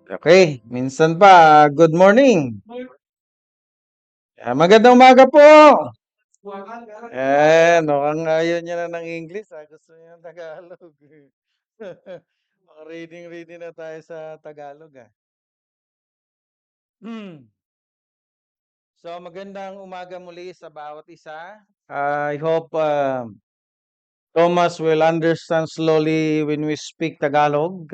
Okay, minsan pa, good morning. Magandang umaga po. Mukhang ayaw niya na ng English. Gusto niya ng Tagalog. Reading na tayo sa Tagalog. Hmm. So, magandang umaga muli sa bawat isa. I hope Thomas will understand slowly when we speak Tagalog.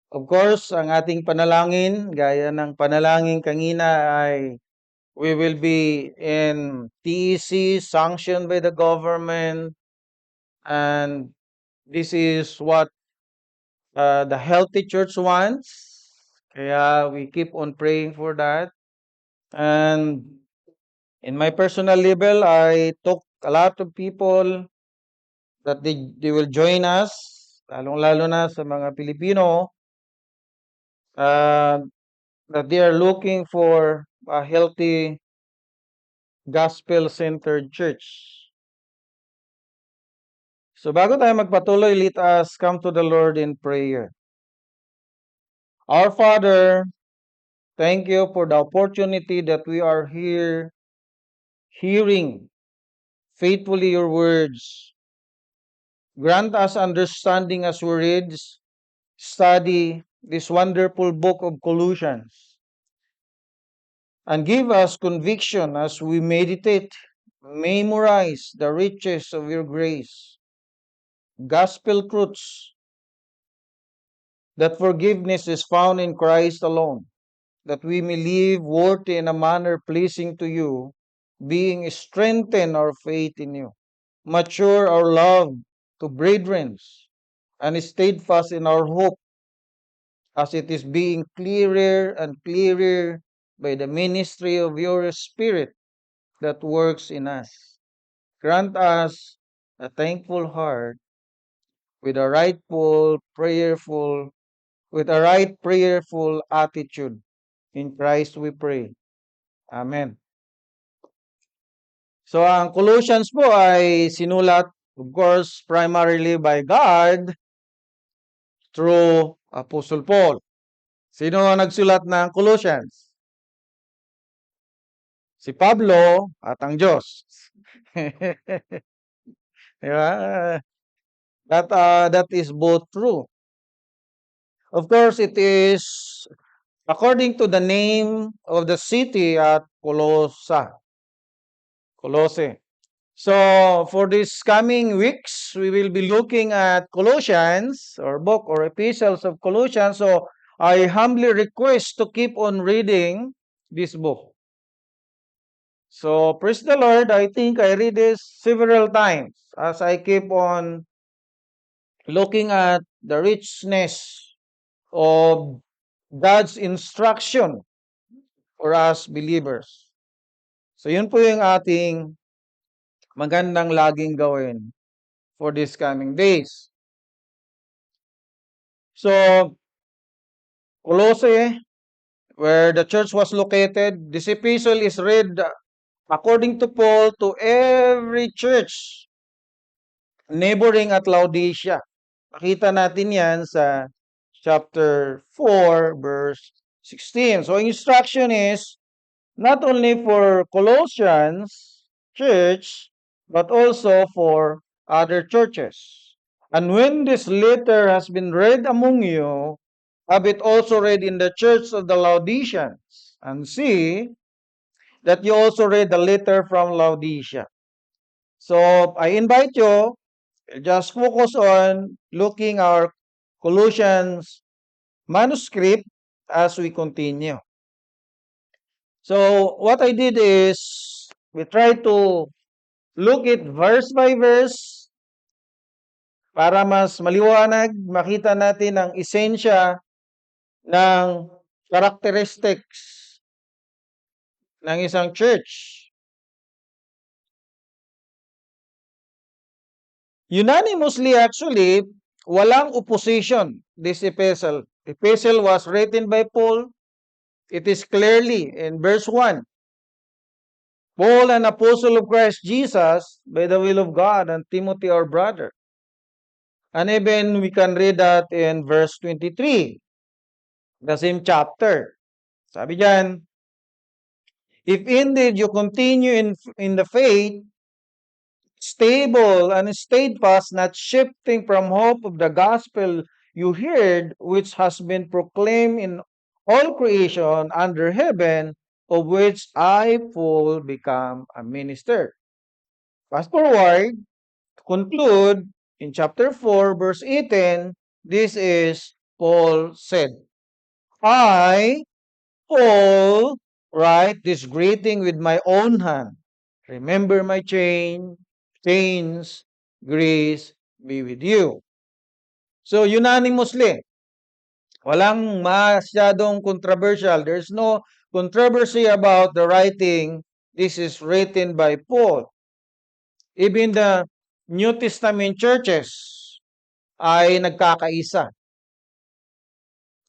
Of course, ang ating panalangin, gaya ng panalangin kanina ay we will be in TEC sanctioned by the government, and this is what the healthy church wants. Kaya we keep on praying for that. And in my personal level, I talk a lot of people that they will join us, lalong-lalo na sa mga Pilipino, uh, that they are looking for a healthy gospel-centered church. So bago tayo magpatuloy, let us come to the Lord in prayer. Our Father, thank you for the opportunity that we are here hearing faithfully your words. Grant us understanding as we read, study this wonderful book of Colossians, and give us conviction as we meditate, memorize the riches of your grace, gospel truths, that forgiveness is found in Christ alone, that we may live worthy in a manner pleasing to you, being strengthened our faith in you, mature our love to brethren, and steadfast in our hope, as it is being clearer and clearer by the ministry of your Spirit that works in us. Grant us a thankful heart with a right prayerful attitude. In Christ we pray. Amen. So ang Colossians po ay sinulat, of course, primarily by God through Apostle Paul. Sino ang nagsulat ng Colossians? Si Pablo at ang Diyos. Diba? That is both true. Of course, it is according to the name of the city at Colosse. So, for these coming weeks, we will be looking at Colossians, or book or epistles of Colossians. So, I humbly request to keep on reading this book. So, praise the Lord. I think I read this several times as I keep on looking at the richness of God's instruction for us believers. So, yun po yung ating magandang laging gawin for these coming days. So, Colossae, where the church was located, this epistle is read according to Paul to every church neighboring at Laodicea. Makita natin yan sa chapter 4, verse 16. So, instruction is not only for Colossians church, but also for other churches. And when this letter has been read among you, have it also read in the church of the Laodiceans, and see that you also read the letter from Laodicea. So, I invite you, just focus on looking our Colossians manuscript as we continue. So, what I did is, we try to look it verse by verse para mas maliwanag, makita natin ang esensya ng characteristics ng isang church. Unanimously, actually, walang opposition this epistle. Epistle was written by Paul. It is clearly in verse 1. Paul, an apostle of Christ Jesus, by the will of God, and Timothy, our brother. And even we can read that in verse 23. the same chapter. Sabi diyan, if indeed you continue in the faith, stable and steadfast, not shifting from hope of the gospel you heard, which has been proclaimed in all creation under heaven, of which I, Paul, become a minister. Fast forward, to conclude, in chapter 4, verse 18, this is Paul said, I, Paul, write this greeting with my own hand. Remember my chains, grace be with you. So unanimously, walang masyadong controversial. There's no controversy about the writing. This is written by Paul. Even the New Testament churches ay nagkakaisa.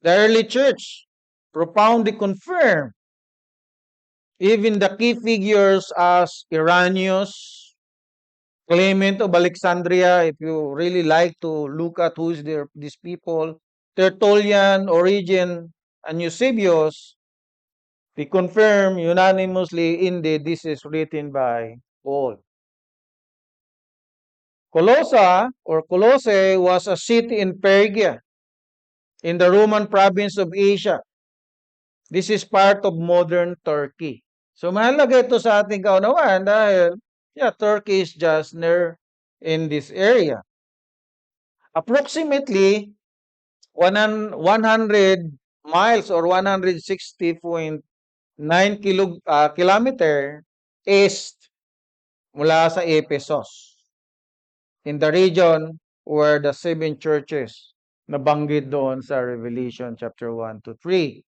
The early church profoundly confirmed even the key figures as Irenaeus, Clement of Alexandria, if you really like to look at who is these people, Tertullian, Origen, and Eusebius, they confirm unanimously indeed this is written by Paul. Colossae was a city in Pergia, in the Roman province of Asia. This is part of modern Turkey. So mahalaga ito sa ating kaunawaan dahil Turkey is just near in this area. Approximately 100 miles or 160.9 kilometer east mula sa Ephesus, in the region where the seven churches nabanggit doon sa Revelation chapter 1 to 3.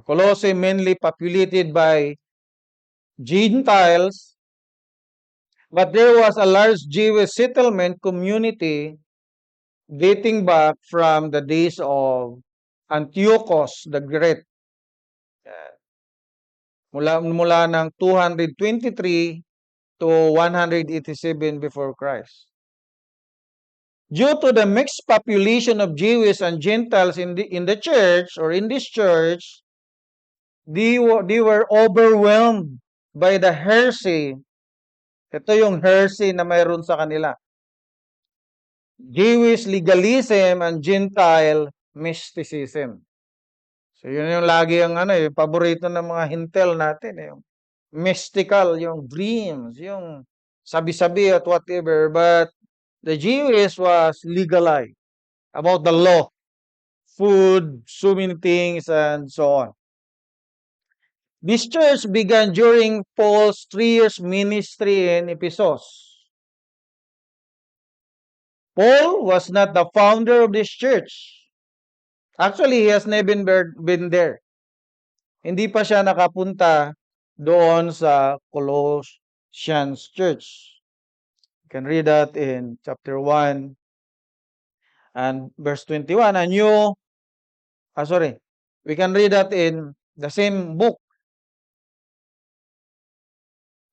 Colossae mainly populated by Gentiles, but there was a large Jewish settlement community dating back from the days of Antiochus the Great. Mula ng 223 to 187 before Christ. Due to the mixed population of Jews and Gentiles in the church or in this church, they were overwhelmed by the heresy. Ito yung heresy na mayroon sa kanila. Jewish legalism and Gentile mysticism. So yun yung lagi ang paborito ng mga hintel natin, yung mystical, yung dreams, yung sabi-sabi at whatever, but the Jewish was legalized about the law, food, so many things, and so on. This church began during Paul's 3 years ministry in Ephesus. Paul was not the founder of this church. Actually, he has never been there. Hindi pa siya nakapunta doon sa Colossians Church. You can read that in chapter 1 and verse 21. We can read that in the same book.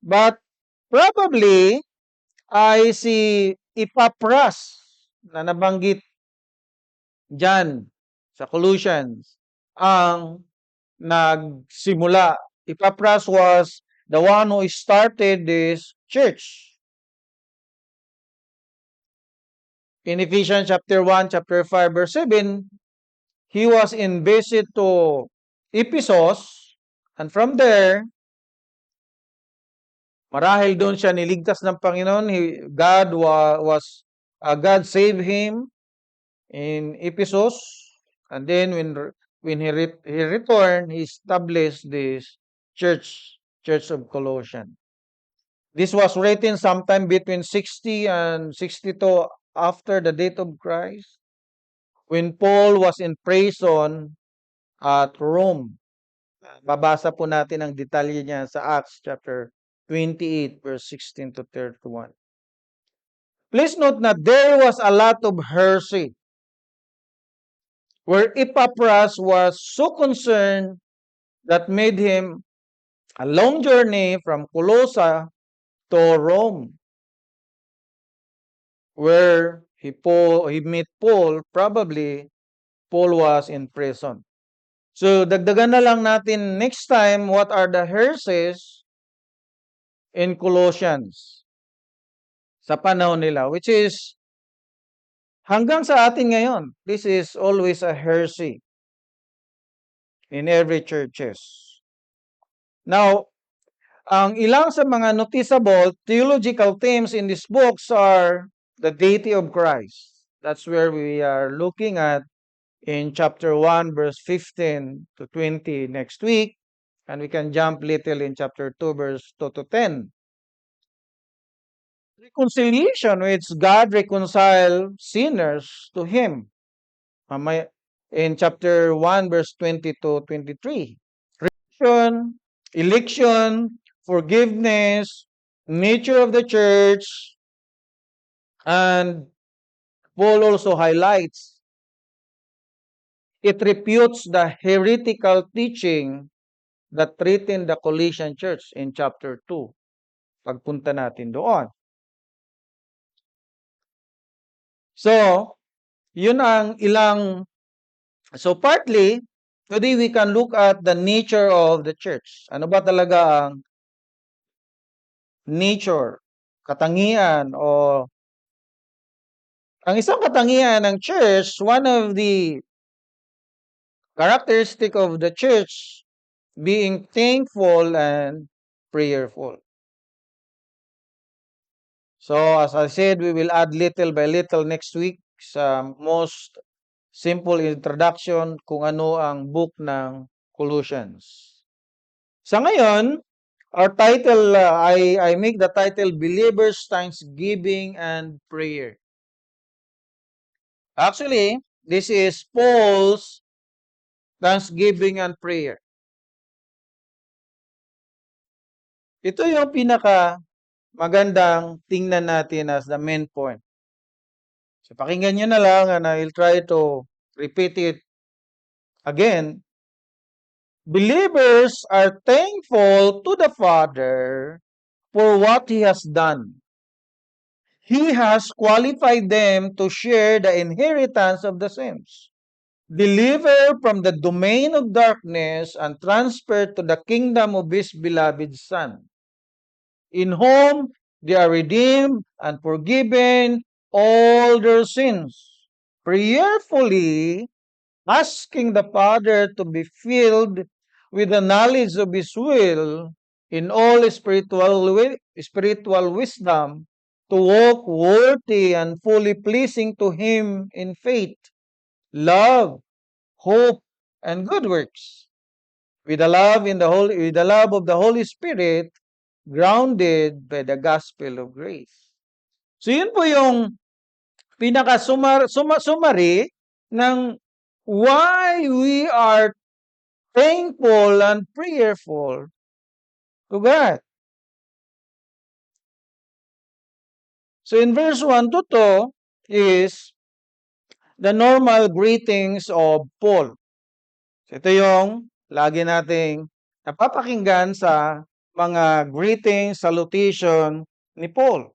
But probably, ay si Epaphras na nabanggit dyan sa Colossians ang nagsimula. Epaphras was the one who started this church. In Ephesians chapter 1, chapter 5, verse 7, he was in visit to Ephesus, and from there, marahil doon siya niligtas ng Panginoon. God saved him in Ephesus, and then when he returned, he established this church of Colossians. This was written sometime between 60 and 62 after the death of Christ, when Paul was in prison at Rome. Babasa po natin ang detalye niya sa Acts chapter 28, verse 16 to 31. Please note that there was a lot of heresy where Epaphras was so concerned that made him a long journey from Colossae to Rome, where he met Paul, probably Paul was in prison. So dagdagan na lang natin next time what are the heresies in Colossians sa panahon nila, which is hanggang sa atin ngayon. This is always a heresy in every churches. Now, ang ilang sa mga noticeable theological themes in these books are the deity of Christ. That's where we are looking at in chapter 1, verse 15 to 20 next week. And we can jump little in chapter 2, verse 2 to 10. Reconciliation, which God reconciled sinners to Him. In chapter 1, verse 20 to 23. Election, forgiveness, nature of the church, and Paul also highlights it refutes the heretical teaching that threatened the Colossian church in chapter 2. Pagpunta natin doon. So, yun ang ilang. So, partly, today we can look at the nature of the church. Ano ba talaga ang nature, katangian, o ang isang katangian ng church, one of the characteristic of the church being thankful and prayerful. So, as I said, we will add little by little next week sa most simple introduction kung ano ang book ng Colossians. Sa ngayon, our title, I make the title Believers' Thanksgiving and Prayer. Actually, this is Paul's Thanksgiving and Prayer. Ito yung pinaka magandang tingnan natin as the main point. So, pakinggan nyo na lang and I'll try to repeat it again. Believers are thankful to the Father for what He has done. He has qualified them to share the inheritance of the saints, delivered from the domain of darkness and transferred to the kingdom of His beloved Son, in whom they are redeemed and forgiven all their sins, prayerfully asking the Father to be filled with the knowledge of His will in all spiritual wisdom, to walk worthy and fully pleasing to Him in faith, love, hope, and good works, with the love of the Holy Spirit, grounded by the gospel of grace. So yun po yung pinaka-summary ng why we are thankful and prayerful to God. So in verse 1 to 2 is the normal greetings of Paul. So ito yung lagi nating napapakinggan sa mga greetings, salutation ni Paul.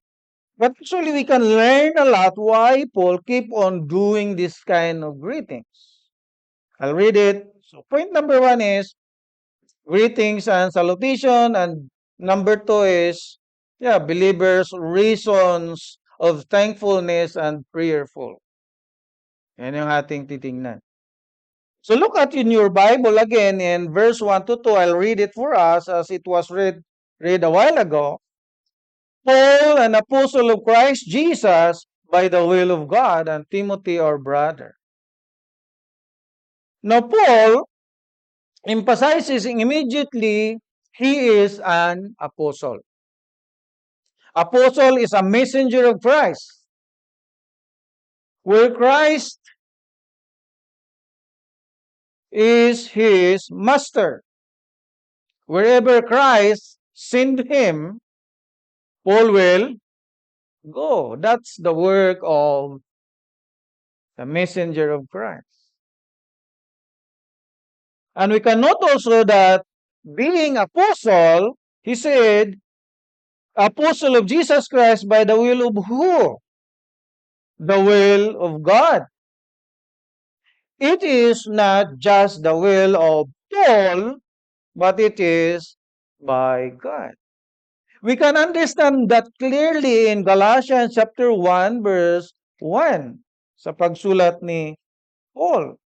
But actually, we can learn a lot why Paul keep on doing this kind of greetings. I'll read it. So point number 1 is greetings and salutation, and number 2 is believers' reasons of thankfulness and prayerful. Yan yung ating titingnan. So look at in your Bible again in verse 1 to 2. I'll read it for us as it was read a while ago. Paul, an apostle of Christ Jesus, by the will of God, and Timothy, our brother. Now, Paul emphasizes immediately he is an apostle. Apostle is a messenger of Christ. Where Christ is his master. Wherever Christ send him, Paul will go. That's the work of the messenger of Christ. And we can note also that being apostle, he said, apostle of Jesus Christ by the will of who? the will of God. It is not just the will of Paul, but it is by God. We can understand that clearly in Galatians chapter 1 verse 1 sa pagsulat ni Paul.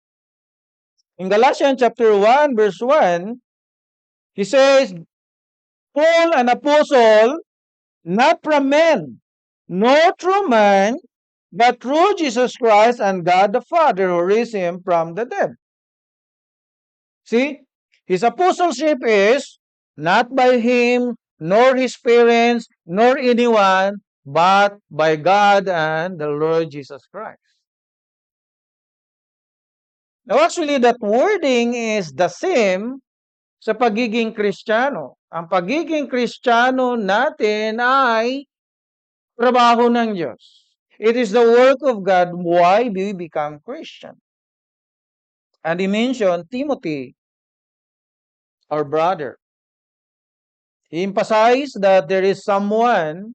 In Galatians chapter 1 verse 1, he says, Paul, an apostle, not from men, nor through man, but through Jesus Christ and God the Father who raised him from the dead. See, his apostleship is not by him, nor his parents, nor anyone, but by God and the Lord Jesus Christ. Now actually, that wording is the same sa pagiging Kristiyano. Ang pagiging Kristiyano natin ay trabaho ng Diyos. It is the work of God why we become Christian. And he mentioned Timothy, our brother. He emphasized that there is someone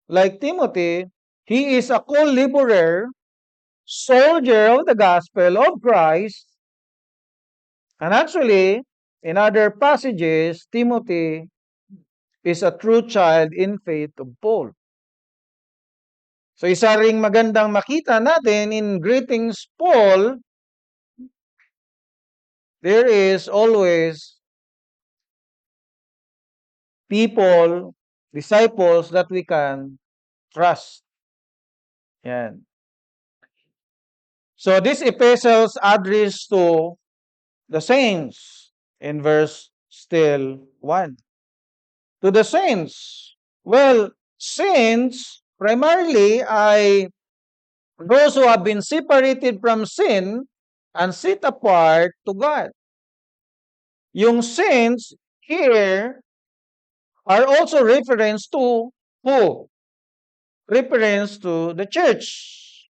like Timothy. He is a co-laborer, soldier of the gospel of Christ. And actually, in other passages, Timothy is a true child in faith of Paul. So isa ring magandang makita natin in greetings Paul, there is always people, disciples that we can trust. Yan. So this epistles address to the saints in verse still 1. To the saints. Well, saints primarily ay those who have been separated from sin and set apart to God. Yung saints here are also reference to who? Reference to the church.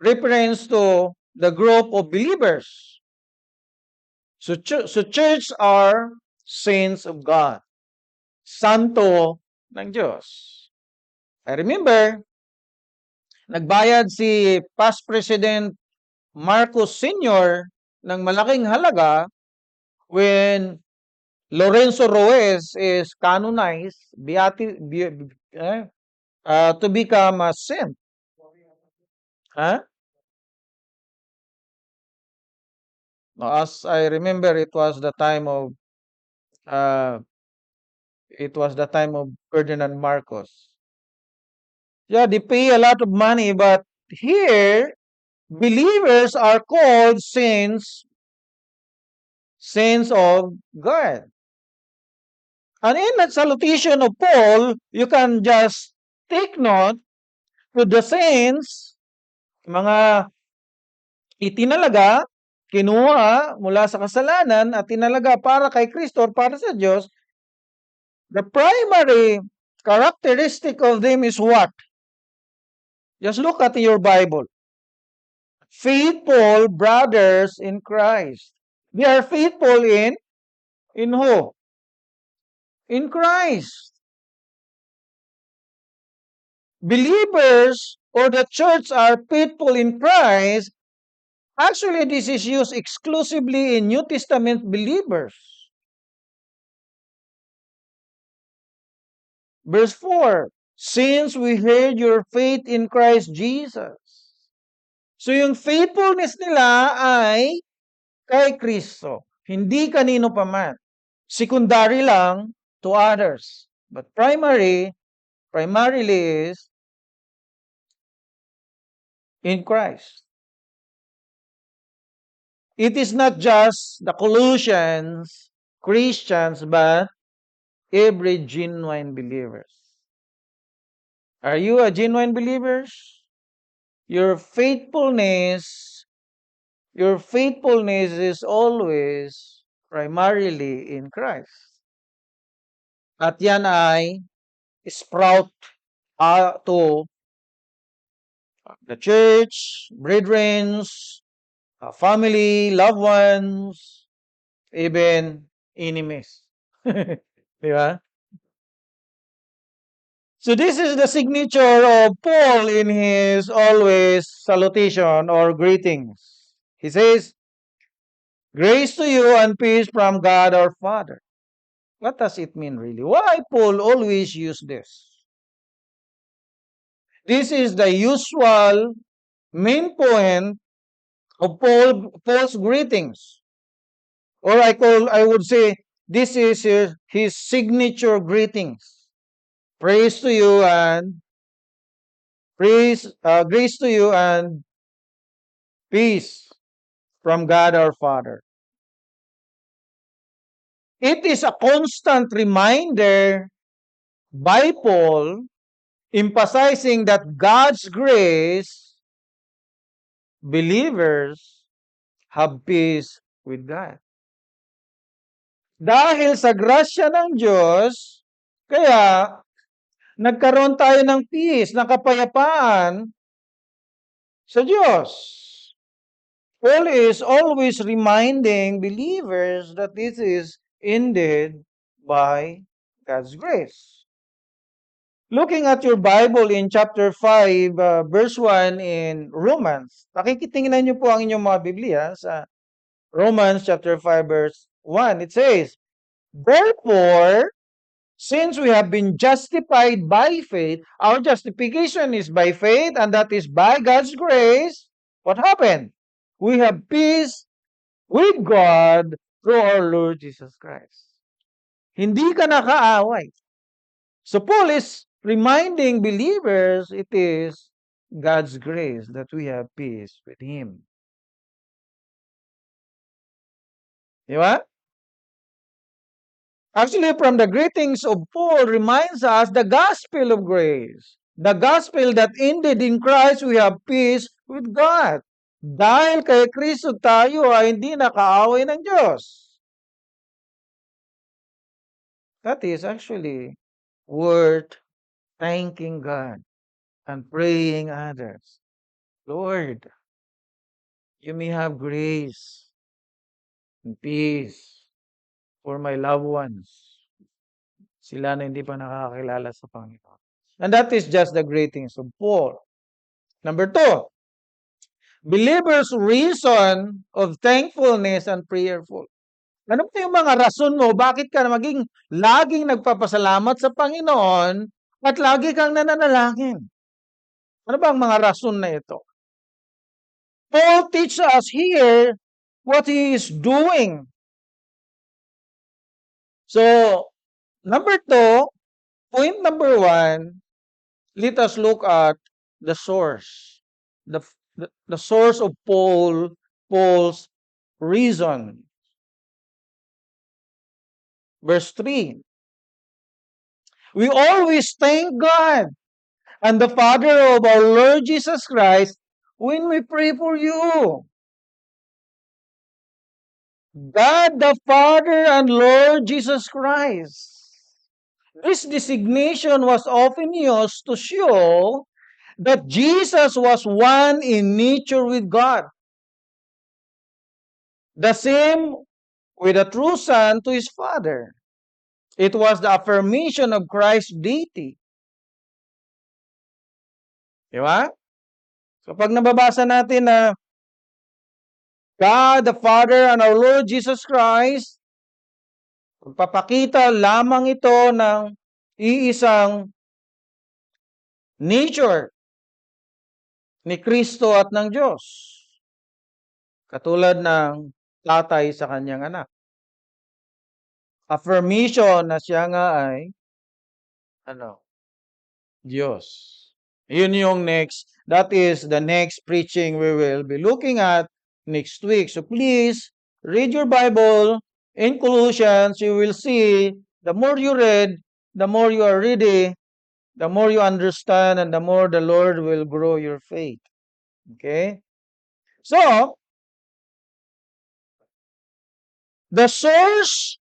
Reference to the group of believers. So church are saints of God. Santo ng Diyos. I remember, nagbayad si past President Marcos Sr. ng malaking halaga when Lorenzo Ruiz is canonized to become a saint. Huh? As I remember, it was the time of Ferdinand Marcos. Yeah, they pay a lot of money, but here believers are called saints of God. And in that salutation of Paul, you can just take note to the saints, mga itinalaga, kinuha mula sa kasalanan at tinalaga para kay Kristo or para sa Diyos. The primary characteristic of them is what? Just look at your Bible. Faithful brothers in Christ. They are faithful in who? In Christ. Believers or the church are faithful in Christ. Actually, this is used exclusively in New Testament believers. Verse 4, since we heard your faith in Christ Jesus. So yung faithfulness nila ay kay Kristo, hindi kanino paman. Secondary lang to others. But primarily is in Christ. It is not just the Colossians, Christians, but every genuine believers. Are you a genuine believer? Your faithfulness is always primarily in Christ. At yan ay sprout to the church, brethren, family, loved ones, even enemies. Di ba? So this is the signature of Paul in his always salutation or greetings. He says, grace to you and peace from God our Father. What does it mean really? Why Paul always use this? This is the usual main point of Paul's greetings. Or I would say, this is his signature greetings. Praise to you and grace to you and peace from God our Father. It is a constant reminder by Paul emphasizing that God's grace, believers have peace with God. Dahil sa grasya ng Diyos, kaya nagkaroon tayo ng peace, ng kapayapaan sa Diyos. Paul is always reminding believers that this is indeed by God's grace. Looking at your Bible in chapter 5, verse 1 in Romans, pakikitingnan niyo po ang inyong mga Biblia sa Romans chapter 5, verse 1. It says, therefore, since we have been justified by faith, our justification is by faith, and that is by God's grace. What happened? We have peace with God through our Lord Jesus Christ. Hindi ka nakaaway. So Paul is reminding believers it is God's grace that we have peace with Him. Di ba? Actually, from the greetings of Paul reminds us the gospel of grace. The gospel that indeed in Christ we have peace with God. Dahil kay Kristo tayo ay hindi nakaaway ng Diyos. That is actually worth thanking God and praying others. Lord, you may have grace and peace for my loved ones. Sila na hindi pa nakakilala sa Panginoon. And that is just the greetings of Paul. Number 2, believers' reason of thankfulness and prayerful. Ano pa yung mga rason mo? Bakit ka maging laging nagpapasalamat sa Panginoon at lagi kang nananalangin? Ano ba ang mga rason na ito? Paul teaches us here what he is doing. So, number 2, point number 1, let us look at the source. The source of Paul's reason. Verse 3. We always thank God and the Father of our Lord Jesus Christ when we pray for you. God the Father and Lord Jesus Christ. This designation was often used to show that Jesus was one in nature with God. The same with the true Son to His Father. It was the affirmation of Christ's deity. Di ba? So pag nababasa natin na God the Father and our Lord Jesus Christ, magpapakita lamang ito ng iisang nature ni Kristo at ng Diyos. Katulad ng tatay sa kanyang anak. Affirmation na siya nga ay Diyos. Yun yung that is the next preaching we will be looking at next week. So please, read your Bible. In Colossians, you will see, the more you read, the more you are ready, the more you understand, and the more the Lord will grow your faith. Okay? So, the source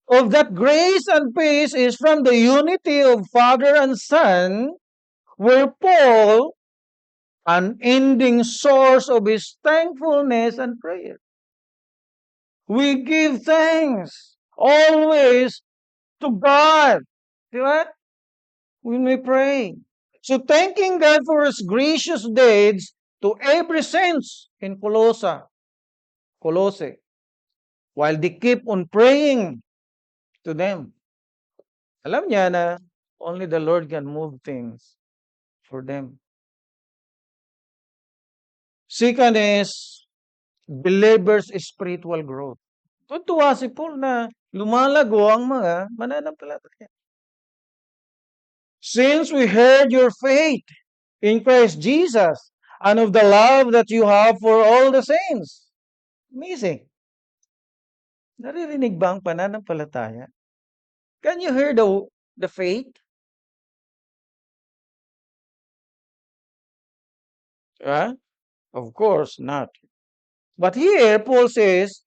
of that grace and peace is from the unity of Father and Son, where Paul, an ending source of his thankfulness and prayer. We give thanks always to God. Di ba? when we pray. So thanking God for His gracious deeds to every saints in Colossae, while they keep on praying to them. Alam niya na only the Lord can move things for them. Second is believers' spiritual growth. Tutuwa si Paul na lumalago ang mga mananampalataya. Since we heard your faith in Christ Jesus and of the love that you have for all the saints. Amazing. Naririnig ba ang pananampalataya? Can you hear the faith? Huh? Of course not. But here, Paul says,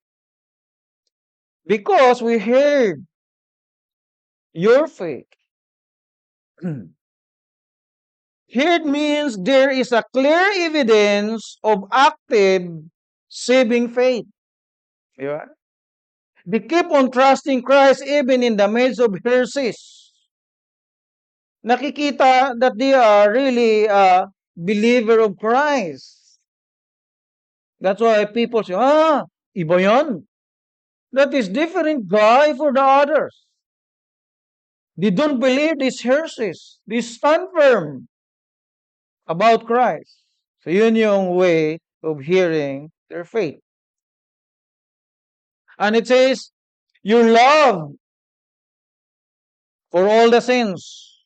because we heard your faith. Here means there is a clear evidence of active saving faith. Diba? They keep on trusting Christ even in the midst of heresies. Nakikita that they are really a believer of Christ. That's why people say, iba yan. That is different guy for the others. They don't believe these heresies. They stand firm about Christ. So yun yung way of hearing their faith. And it says, your love for all the saints.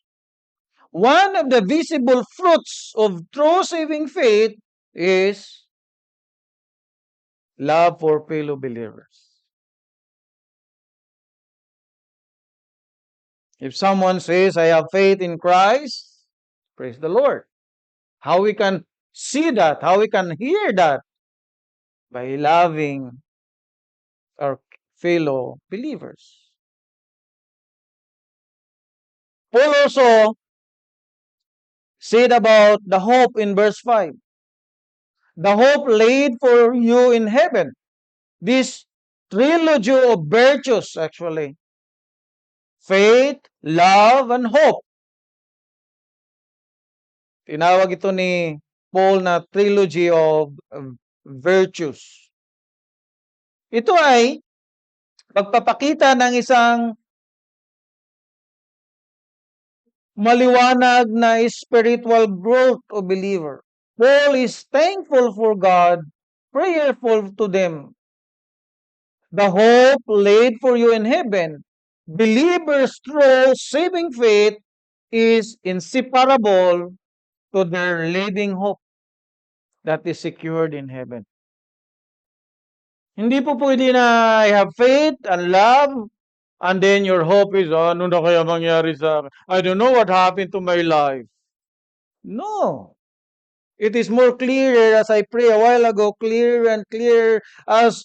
One of the visible fruits of true saving faith is love for fellow believers. If someone says, I have faith in Christ, praise the Lord. How we can see that, how we can hear that? By loving our fellow believers. Paul also said about the hope in verse 5. The hope laid for you in heaven. This trilogy of virtues, actually. Faith, love, and hope. Tinawag ito ni Paul na trilogy of virtues. Ito ay pagpapakita ng isang maliwanag na spiritual growth of believer. Paul is thankful for God, prayerful to them. The hope laid for you in heaven. Believers' true saving faith is inseparable to their living hope that is secured in heaven. Hindi po pwede na I have faith and love and then your hope is, ano na kaya mangyari sa akin? I don't know what happened to my life. No. It is more clearer as I pray a while ago, clearer and clearer as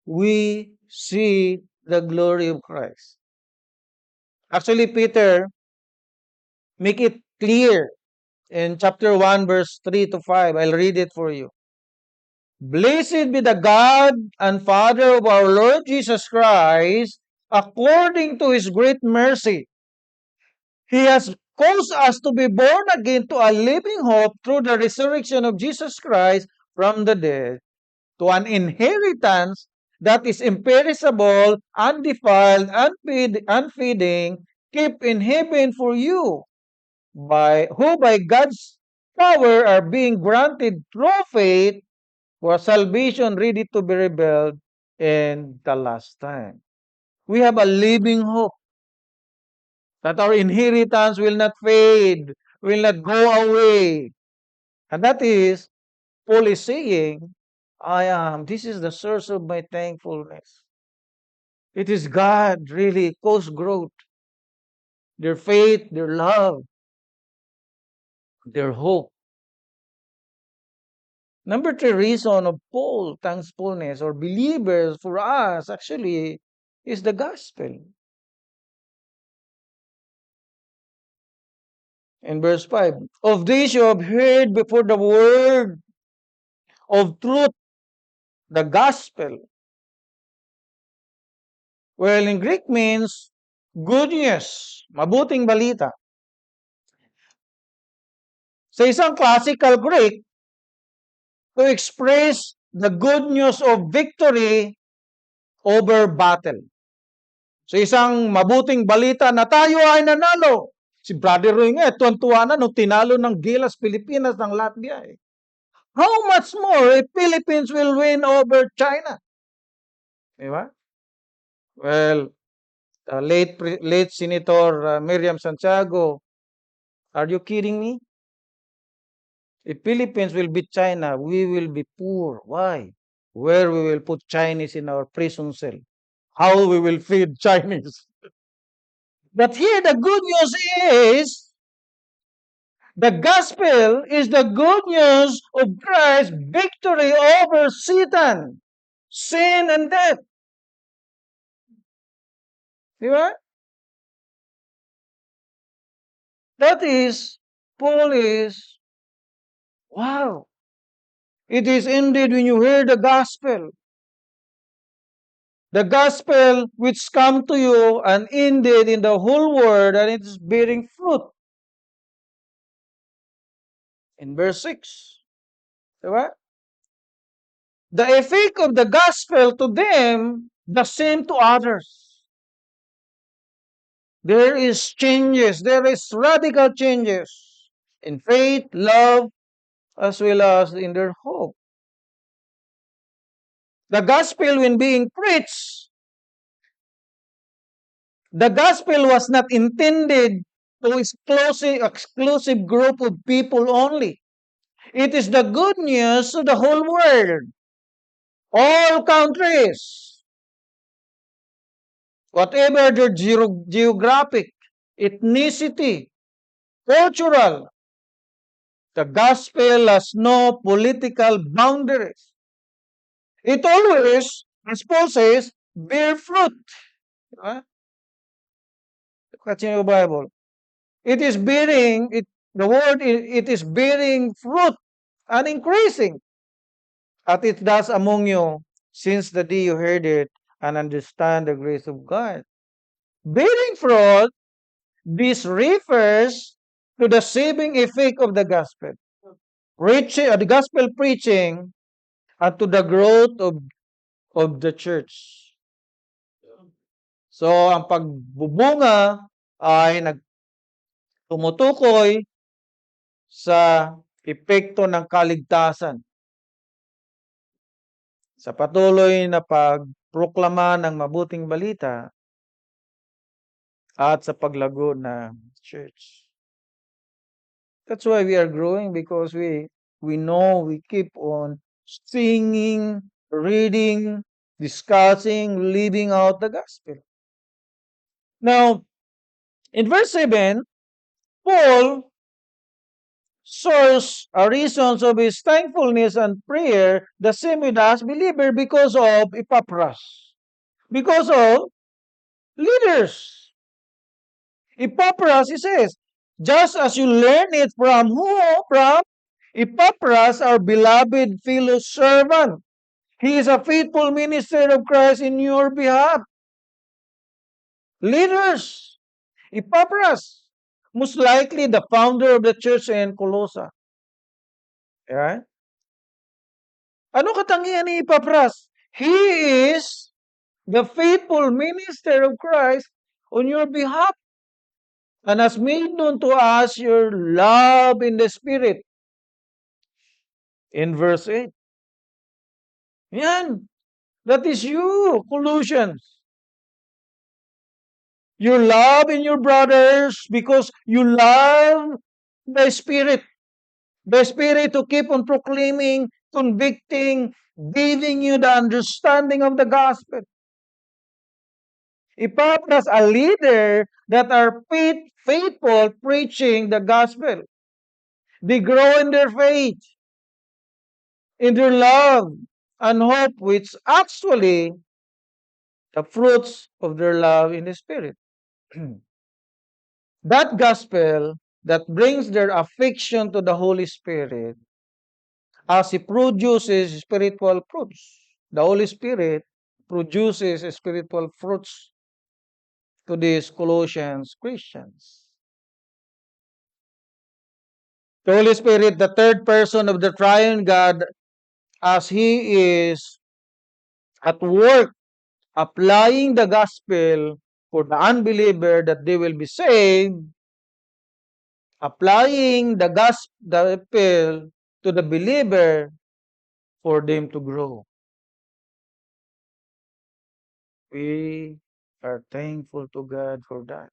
we see the glory of Christ. Actually, Peter make it clear in chapter 1, verse 3 to 5. I'll read it for you. Blessed be the God and Father of our Lord Jesus Christ, according to His great mercy. He has caused us to be born again to a living hope through the resurrection of Jesus Christ from the dead, to an inheritance that is imperishable, undefiled, unfading, kept in heaven for you, who by God's power are being granted through faith for salvation ready to be revealed in the last time. We have a living hope that our inheritance will not fade, will not go away. And that is, Paul is saying, this is the source of my thankfulness. It is God really cause growth, their faith, their love, their hope. Number 3 reason of Paul thankfulness or believers for us actually is the gospel. In verse 5, of this you have heard before the word of truth, the gospel. Well, in Greek means good news, mabuting balita. Sa isang classical Greek, to express the good news of victory over battle. Sa isang mabuting balita na tayo ay nanalo. Si Brother Roy nga, tuwan-tuwa na nung tinalo ng Gilas Pilipinas ng Latvia. How much more if Philippines will win over China? Diba? Well, late Senator Miriam Santiago, are you kidding me? If Philippines will beat China, we will be poor. Why? Where we will put Chinese in our prison cell? How we will feed Chinese? But here the good news is the gospel is the good news of Christ's victory over Satan, sin, and death. Diba? That is, Paul is, wow. It is indeed when you hear the gospel which come to you and indeed in the whole world, and it is bearing fruit. In verse 6. Diba? The effect of the gospel to them, the same to others. There is changes. There is radical changes in faith, love, as well as in their hope. The gospel when being preached, the gospel was not intended to exclusive group of people only. It is the good news to the whole world, all countries, whatever their geographic, ethnicity, cultural. The gospel has no political boundaries. It always, as Paul says, bear fruit. Huh? Look in the Bible. It is bearing, it is bearing fruit and increasing. At it does among you, since the day you heard it and understand the grace of God. Bearing fruit, this refers to the saving effect of the gospel. The gospel preaching and to the growth of the church. So, ang pagbubunga ay tumutukoy sa epekto ng kaligtasan sa patuloy na pagproklama ng mabuting balita at sa paglago ng church. That's why we are growing, because we know we keep on singing, reading, discussing, living out the gospel. Now, in verse 7, Paul source reasons of his thankfulness and prayer the same with us believer because of Epaphras, because of leaders. Epaphras, he says, just as you learn it from who? From Epaphras, our beloved fellow servant. He is a faithful minister of Christ in your behalf. Leaders, Epaphras, most likely the founder of the church in Colossae. Right? Ano katangian ni Epaphras? He is the faithful minister of Christ on your behalf and has made known to us your love in the Spirit. In verse 8. Yan. That is you, Colossians. Your love in your brothers because you love the Spirit. The Spirit to keep on proclaiming, convicting, giving you the understanding of the gospel. Epaphras, a leader that are faithful preaching the gospel. They grow in their faith, in their love and hope, which actually the fruits of their love in the Spirit. That gospel that brings their affection to the Holy Spirit as He produces spiritual fruits. The Holy Spirit produces spiritual fruits to these Colossians Christians. The Holy Spirit, the third person of the triune God, as He is at work applying the gospel for the unbeliever that they will be saved, applying the gospel to the believer for them to grow. We are thankful to God for that.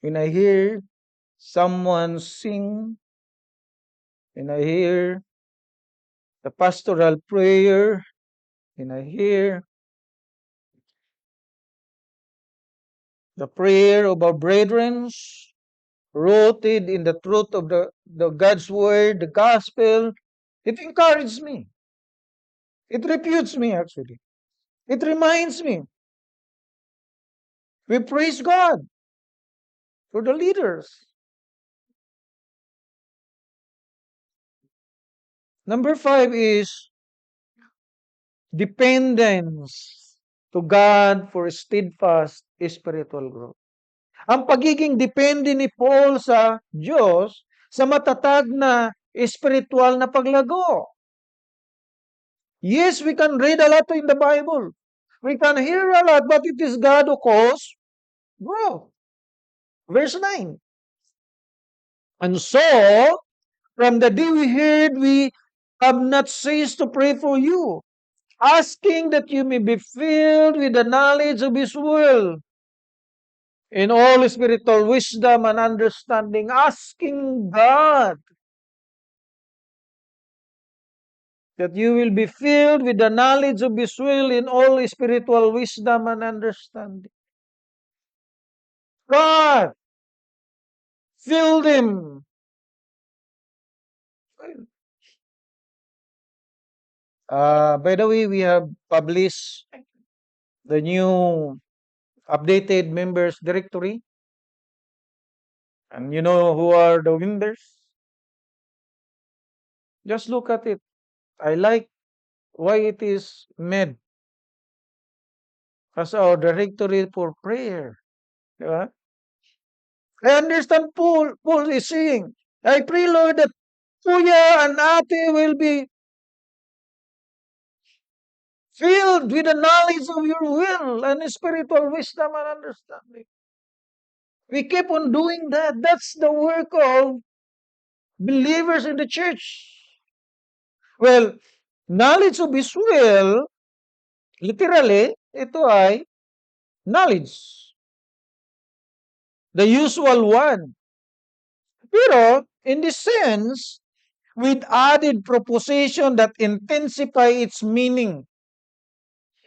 When I hear someone sing, when I hear the pastoral prayer, when I hear the prayer of our brethren, rooted in the truth of the God's word, the gospel, it encourages me. It refutes me, actually. It reminds me. We praise God for the leaders. Number 5 is dependence to God for steadfast spiritual growth. Ang pagiging depende ni Paul sa Diyos sa matatag na spiritual na paglago. Yes, we can read a lot in the Bible. We can hear a lot, but it is God who calls growth. Verse 9. And so, from the day we heard, we have not ceased to pray for you, asking that you may be filled with the knowledge of His will, in all spiritual wisdom and understanding, asking God that you will be filled with the knowledge of His will in all spiritual wisdom and understanding. God, fill them. By the way, we have published the new updated members directory. And you know who are the members? Just look at it. I like why it is made as our directory for prayer. Diba? I understand Paul is saying, I pray, Lord, that Kuya and Ate will be filled with the knowledge of your will and spiritual wisdom and understanding. We keep on doing that. That's the work of believers in the church. Well, knowledge of His will, literally, ito ay knowledge. The usual one. Pero, in this sense, with added proposition that intensify its meaning.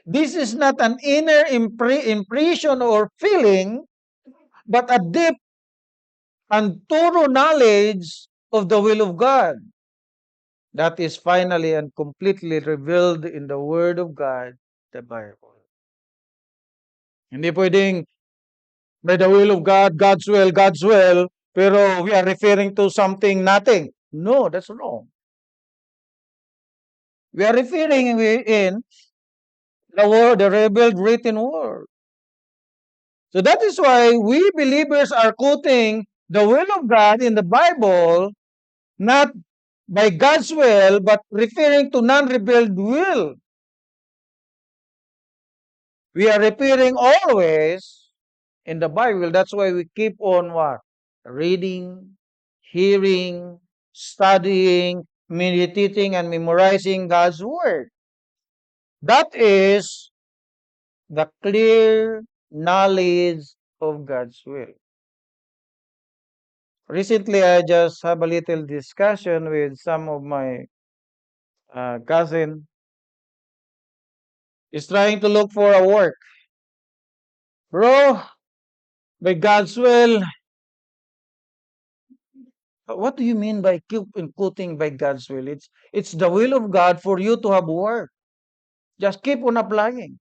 This is not an inner impression or feeling, but a deep and thorough knowledge of the will of God that is finally and completely revealed in the Word of God, the Bible. Hindi pwedeng by the will of God, God's will, pero we are referring to something nothing. No, that's wrong. We are referring in the word, the revealed written word. So that is why we believers are quoting the will of God in the Bible, not by God's will, but referring to non-revealed will. We are referring always in the Bible. That's why we keep on what? Reading, hearing, studying, meditating, and memorizing God's word. That is the clear knowledge of God's will. Recently, I just have a little discussion with some of my cousin. Is trying to look for a work. Bro, by God's will, what do you mean by keep quoting by God's will? It's the will of God for you to have work. Just keep on applying.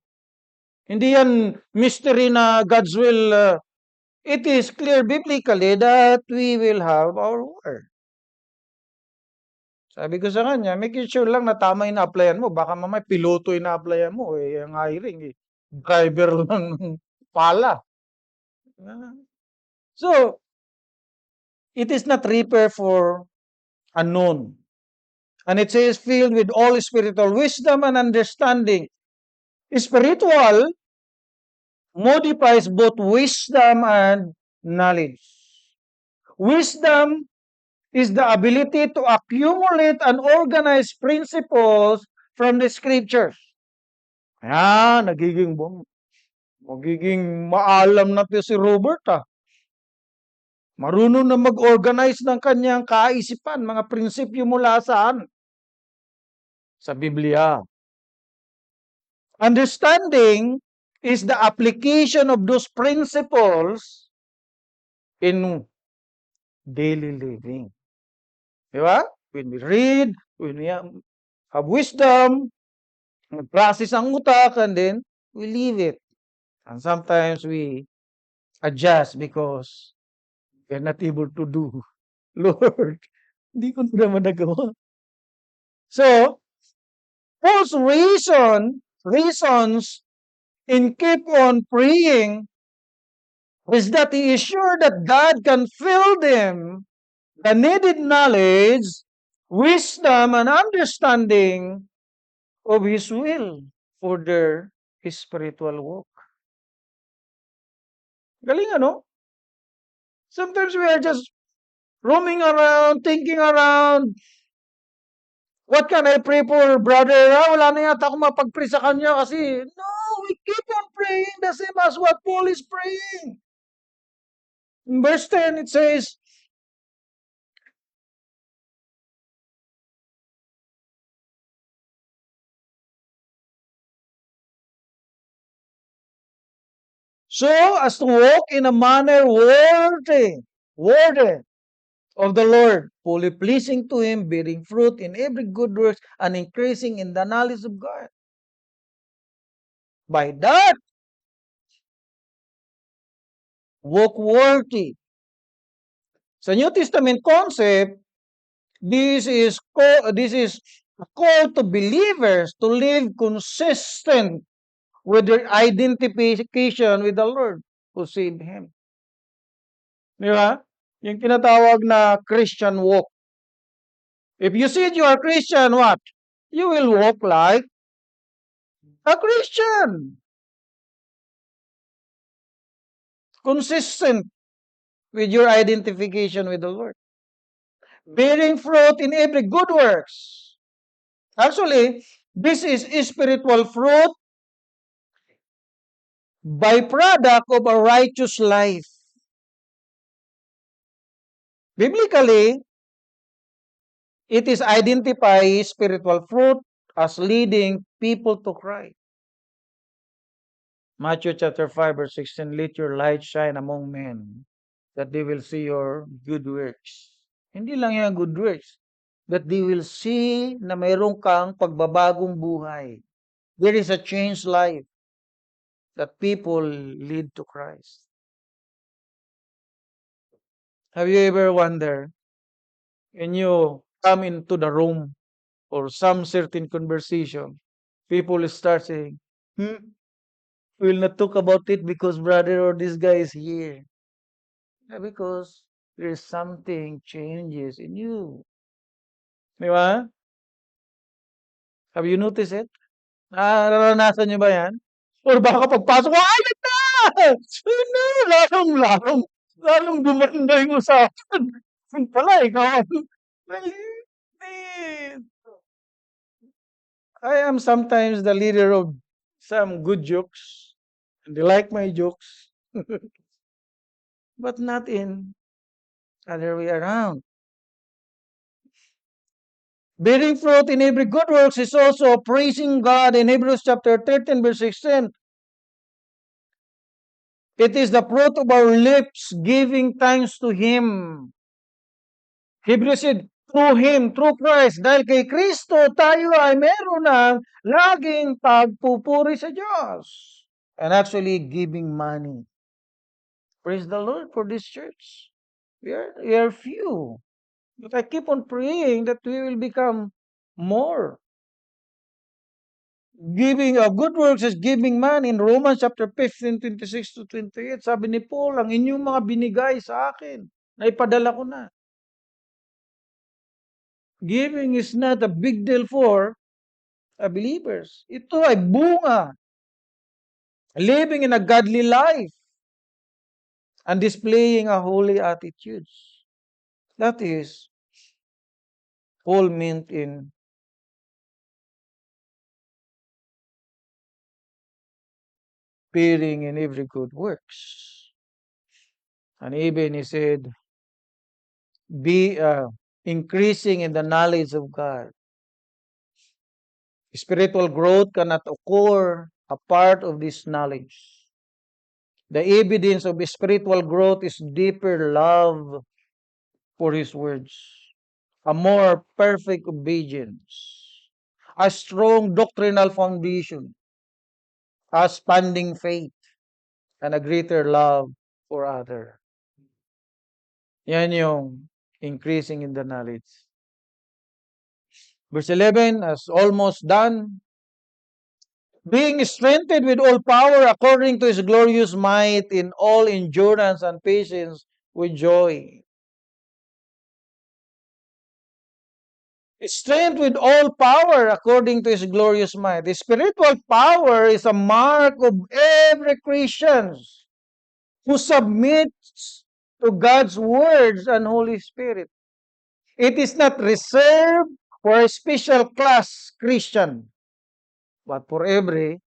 Hindi yan mystery na God's will. It is clear biblically that we will have our work. Sabi ko sa kanya, make sure lang na tama yung na-applyan mo. Baka mamaya piloto yung na-applyan mo. Ang hiring, driver lang pala. So, It is not repair for unknown. And it says filled with all spiritual wisdom and understanding. Spiritual modifies both wisdom and knowledge. Wisdom is the ability to accumulate and organize principles from the scriptures. Ayan, magiging maalam na to si Robert Marunong na mag-organize ng kanyang kaisipan, mga prinsipyo mula saan? Sa Biblia. Understanding is the application of those principles in daily living. Di ba? When we read, when we have wisdom, mag-process ang utak, and then we leave it. And sometimes we adjust because we're not able to do. Lord, hindi ko na naman nagawa. So, Paul's reasons in keep on praying is that he is sure that God can fill them the needed knowledge, wisdom, and understanding of His will for their spiritual walk. Galing ano? Sometimes we are just roaming around, thinking around, what can I pray for, brother? Wala na yata akong mapag-pray sa kanya kasi, no, we keep on praying the same as what Paul is praying. In verse 10, it says, so as to walk in a manner worthy of the Lord, fully pleasing to Him, bearing fruit in every good work, and increasing in the knowledge of God. By that, walk worthy. Sa New Testament concept, this is a call to believers to live consistent with their identification with the Lord who saved him. Di ba? Yung tinatawag na Christian walk. If you said you are Christian, what? You will walk like a Christian. Consistent with your identification with the Lord. Bearing fruit in every good works. Actually, this is spiritual fruit, byproduct of a righteous life. Biblically, it is identify spiritual fruit as leading people to Christ. Matthew chapter 5 verse 16, let your light shine among men, that they will see your good works. Hindi lang yan good works, that they will see na mayroon kang pagbabagong buhay. There is a changed life that people lead to Christ. Have you ever wondered when you come into the room or some certain conversation, people start saying, we will not talk about it because brother or this guy is here. Yeah, because there is something changes in you. Di ba? Have you noticed it? Naranasan niyo ba yan? Or baka pagpasok ko, ay, yun na! Yun na! Lalong gumanda yung usapan. Yun pala, ikaw. I am sometimes the leader of some good jokes. And they like my jokes. But not in other way around. Bearing fruit in every good works is also praising God in Hebrews chapter 13 verse 16. It is the fruit of our lips giving thanks to Him. Hebrews said, through Him, through Christ, dahil kay Kristo, tayo ay meron ng laging pagpupuri sa Diyos. And actually giving money. Praise the Lord for this church. We are few. But I keep on praying that we will become more. Giving of good works is giving money. In Romans chapter 15, 26 to 28, sabi ni Paul, ang inyong mga binigay sa akin, Naipadala ko na. Giving is not a big deal for believers. Ito ay bunga. Living in a godly life and displaying a holy attitude. That is all meant in bearing in every good works. And even he said, be increasing in the knowledge of God. Spiritual growth cannot occur apart of this knowledge. The evidence of spiritual growth is deeper love for His words, a more perfect obedience, a strong doctrinal foundation, a standing faith, and a greater love for other. Yan yung increasing in the knowledge. Verse 11, as almost done, being strengthened with all power according to His glorious might in all endurance and patience with joy. Strength with all power according to His glorious might. The spiritual power is a mark of every Christian who submits to God's words and Holy Spirit. It is not reserved for a special class Christian, but for every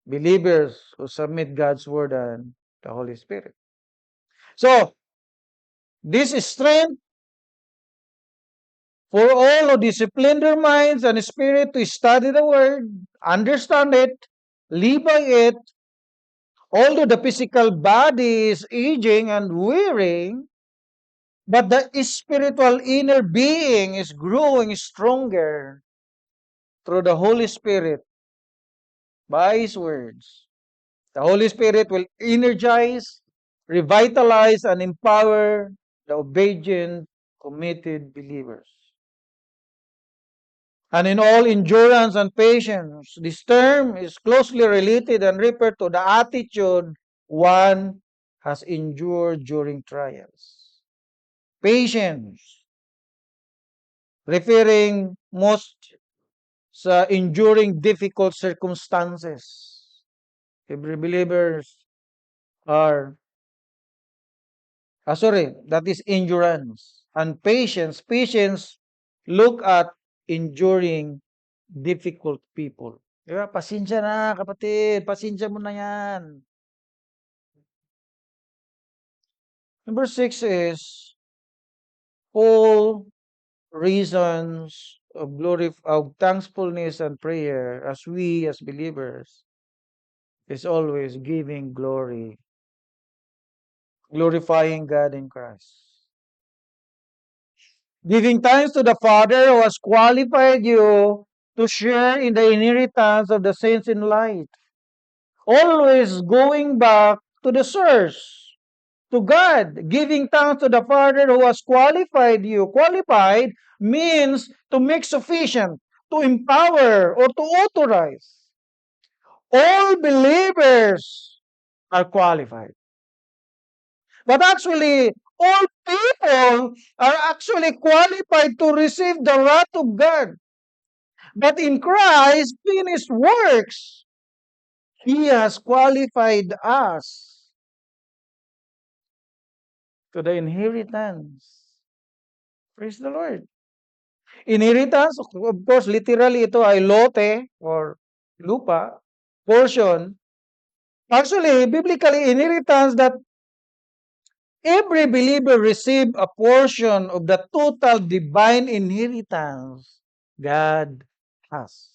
believers who submit God's word and the Holy Spirit. So, this strength for all who discipline their minds and spirit to study the word, understand it, live by it, although the physical body is aging and wearing, but the spiritual inner being is growing stronger through the Holy Spirit by His words. The Holy Spirit will energize, revitalize, and empower the obedient, committed believers. And in all endurance and patience, this term is closely related and referred to the attitude one has endured during trials. Patience, referring most sa enduring difficult circumstances. Every believers are, that is endurance. And patience, look at enduring difficult people. Diba? Pasensya na, kapatid. Pasensya mo na yan. Number 6 is all reasons of of thankfulness and prayer as we as believers is always giving glory, glorifying God in Christ. Giving thanks to the Father who has qualified you to share in the inheritance of the saints in light. Always going back to the source, to God, giving thanks to the Father who has qualified you. Qualified means to make sufficient, to empower, or to authorize. All believers are qualified. But actually, all people are actually qualified to receive the wrath of God. But in Christ's finished works, He has qualified us to the inheritance. Praise the Lord. Inheritance, of course, literally ito ay lote or lupa, portion. Actually, biblically, inheritance that every believer receive a portion of the total divine inheritance God has.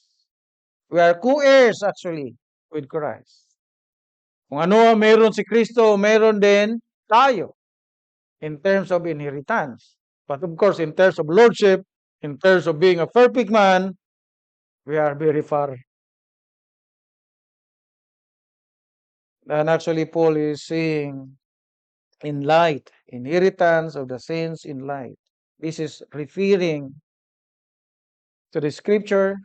We are co-heirs actually with Christ. Kung ano meron si Kristo, meron din tayo in terms of inheritance. But of course, in terms of lordship, in terms of being a perfect man, we are very far. And actually, Paul is saying, in light, inheritance of the saints in light. This is referring to the scripture,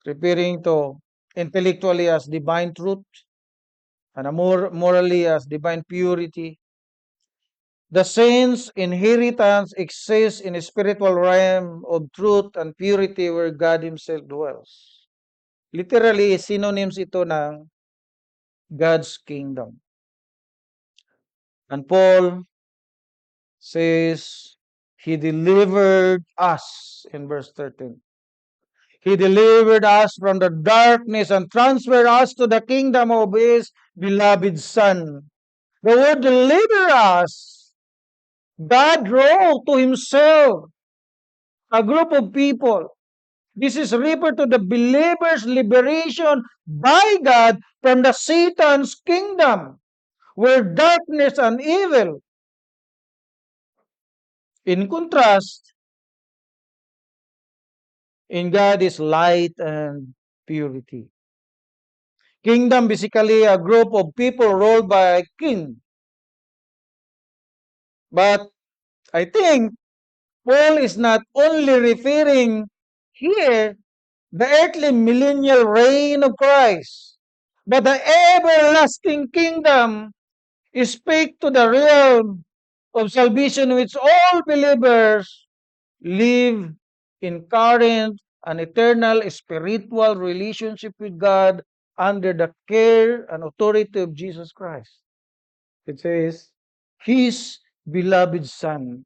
referring to intellectually as divine truth, and morally as divine purity. The saints' inheritance exists in a spiritual realm of truth and purity where God Himself dwells. Literally, synonyms ito ng God's kingdom. And Paul says, He delivered us in verse 13. He delivered us from the darkness and transferred us to the kingdom of His beloved Son. The word deliver us, God drew to Himself a group of people. This is referred to the believer's liberation by God from the Satan's kingdom, where darkness and evil. In contrast, in God is light and purity. Kingdom basically a group of people ruled by a king. But I think Paul is not only referring here the earthly millennial reign of Christ, but the everlasting kingdom speak to the realm of salvation which all believers live in current and eternal spiritual relationship with God under the care and authority of Jesus Christ. It says, His beloved Son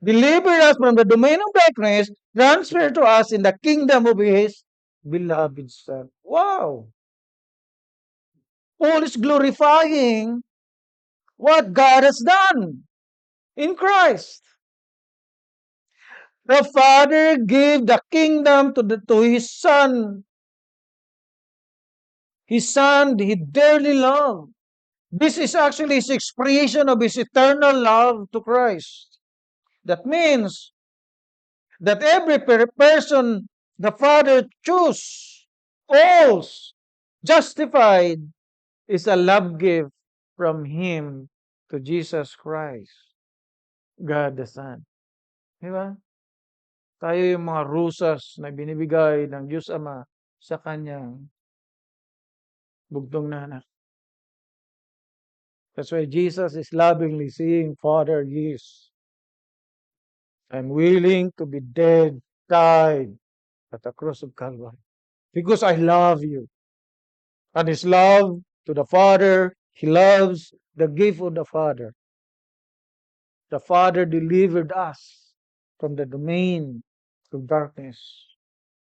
delivered us from the domain of darkness, transferred to us in the kingdom of His beloved Son. Wow! Paul is glorifying what God has done in Christ. The Father gave the kingdom to His Son. His Son He dearly loved. This is actually His expression of His eternal love to Christ. That means that every person the Father chose, calls, justified, is a love gift from Him to Jesus Christ, God the Son. Di ba? Tayo yung mga rusas na binibigay ng Diyos Ama sa Kanyang bugtong na anak. That's why Jesus is lovingly saying, Father, yes, I'm willing to be dead, died at the cross of Calvary because I love you. And His love to the Father, He loves the gift of the Father. The Father delivered us from the domain of darkness.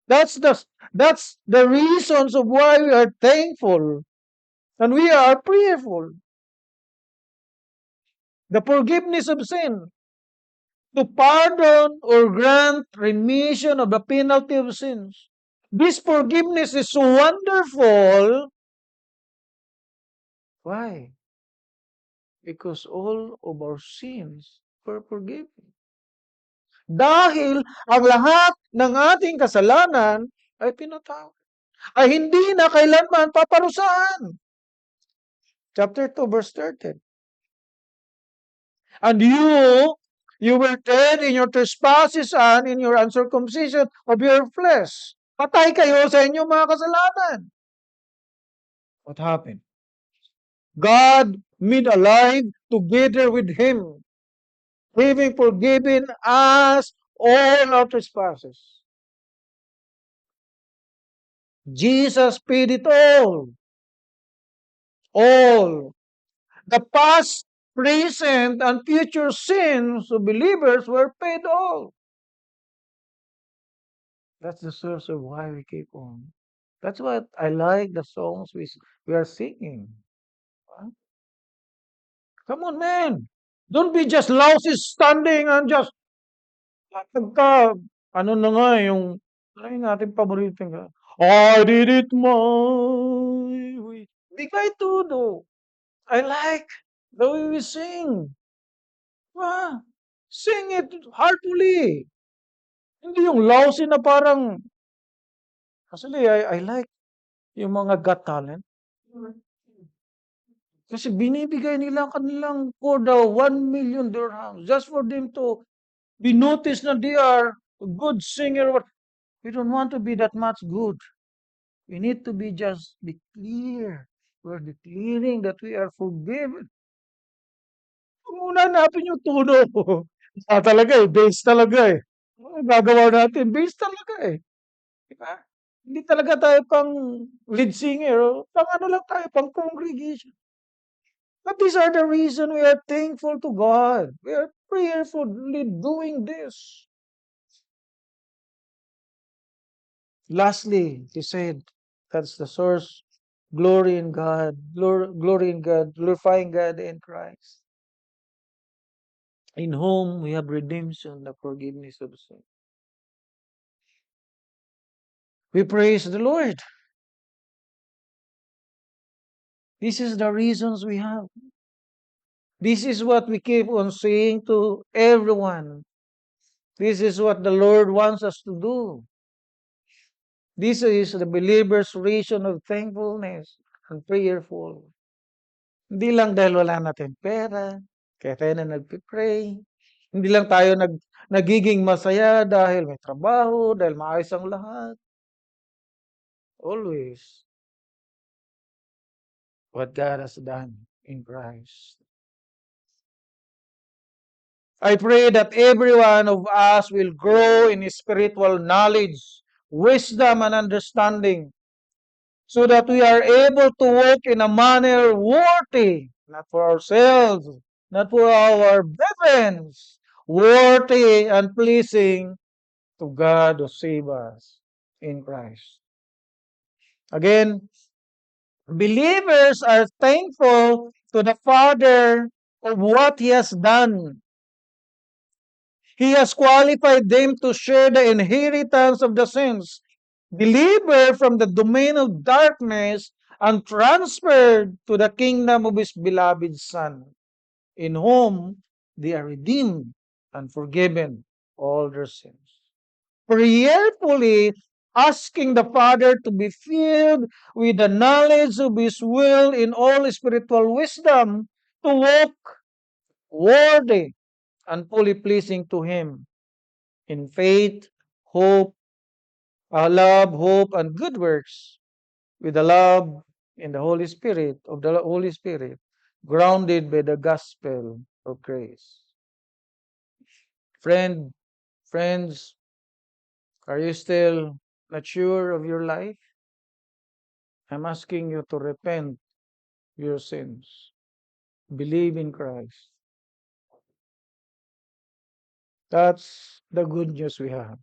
That's the reasons of why we are thankful and we are prayerful. The forgiveness of sin, to pardon or grant remission of the penalty of sins. This forgiveness is so wonderful. Why? Because all of our sins were forgiven. Dahil ang lahat ng ating kasalanan ay pinatawad. Ay hindi na kailanman paparusahan. Chapter 2, verse 13. And you were dead in your trespasses and in your uncircumcision of your flesh. Patay kayo sa inyong mga kasalanan. What happened? God made alive together with Him, having forgiven us all our trespasses. Jesus paid it all. All. The past, present, and future sins of believers were paid all. That's the source of why we keep on. That's what I like the songs we are singing. Huh? Come on, man. Don't be just lousy standing and just pagka, ano na nga yung, ano yung ating paborito nga, I did it my way. Di ka itudo. I like the way we sing. Ah, sing it heartily. Hindi yung lousy na parang, actually, I like yung mga Got Talent. Kasi binibigay nila ang kanilang for the 1 million dirhams just for them to be noticed na they are a good singer. We don't want to be that much good. We need to be just be clear. We're declaring that we are forgiven. Muna natin yung tono. Talaga eh, base talaga eh. Gagawa natin, base talaga eh. Di ba? Hindi talaga tayo pang lead singer. Pang ano lang tayo, pang congregation. But these are the reason we are thankful to God. We are prayerfully doing this. Lastly, he said, that's the source. Glory in God. Glory in God. Glorifying God in Christ. In whom we have redemption, the forgiveness of sin. We praise the Lord. This is the reasons we have. This is what we keep on saying to everyone. This is what the Lord wants us to do. This is the believer's reason of thankfulness and prayerful. Hindi lang dahil wala natin pera, kaya tayo na nagpipray. Hindi lang tayo nagiging masaya dahil may trabaho, dahil maayos ang lahat. Always what God has done in Christ. I pray that every one of us will grow in spiritual knowledge, wisdom, and understanding, so that we are able to walk in a manner worthy, not for ourselves, not for our brethren, worthy and pleasing to God who save us in Christ. Again, believers are thankful to the Father of what He has done. He has qualified them to share the inheritance of the saints, delivered from the domain of darkness and transferred to the kingdom of His beloved Son, in whom they are redeemed and forgiven all their sins. Prayerfully asking the Father to be filled with the knowledge of His will in all spiritual wisdom, to walk worthy and fully pleasing to Him in faith, hope, love, hope, and good works, with the love in the Holy Spirit, of the Holy Spirit, grounded by the gospel of grace. Friends, are you still not sure of your life? I'm asking you to repent your sins. Believe in Christ. That's the good news we have.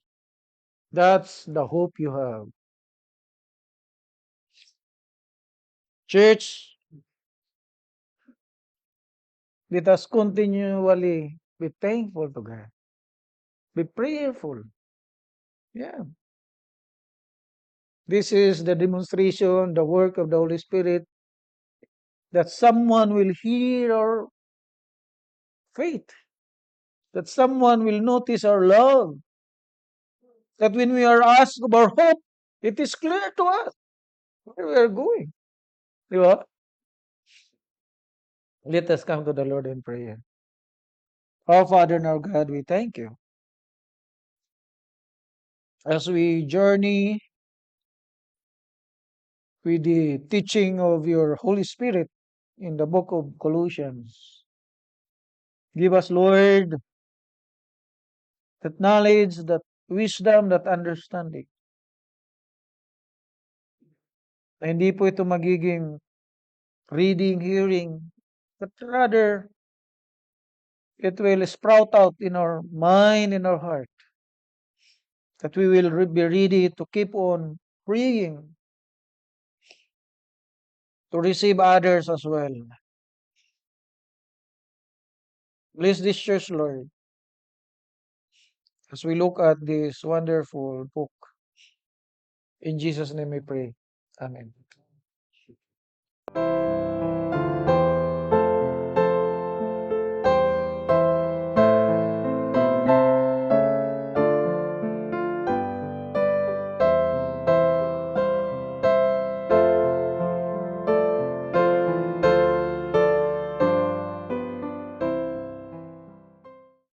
That's the hope you have. Church, let us continually be thankful to God. Be prayerful. Yeah. This is the demonstration, the work of the Holy Spirit, that someone will hear our faith, that someone will notice our love, that when we are asked of our hope, it is clear to us where we are going. Di ba? Let us come to the Lord in prayer. Our Father and our God, we thank you. As we journey with the teaching of your Holy Spirit in the book of Colossians, give us, Lord, that knowledge, that wisdom, that understanding. Na hindi po ito magiging reading, hearing, but rather it will sprout out in our mind, in our heart, that we will be ready to keep on praying, to receive others as well. Bless this church, Lord, as we look at this wonderful book. In Jesus' name we pray. Amen.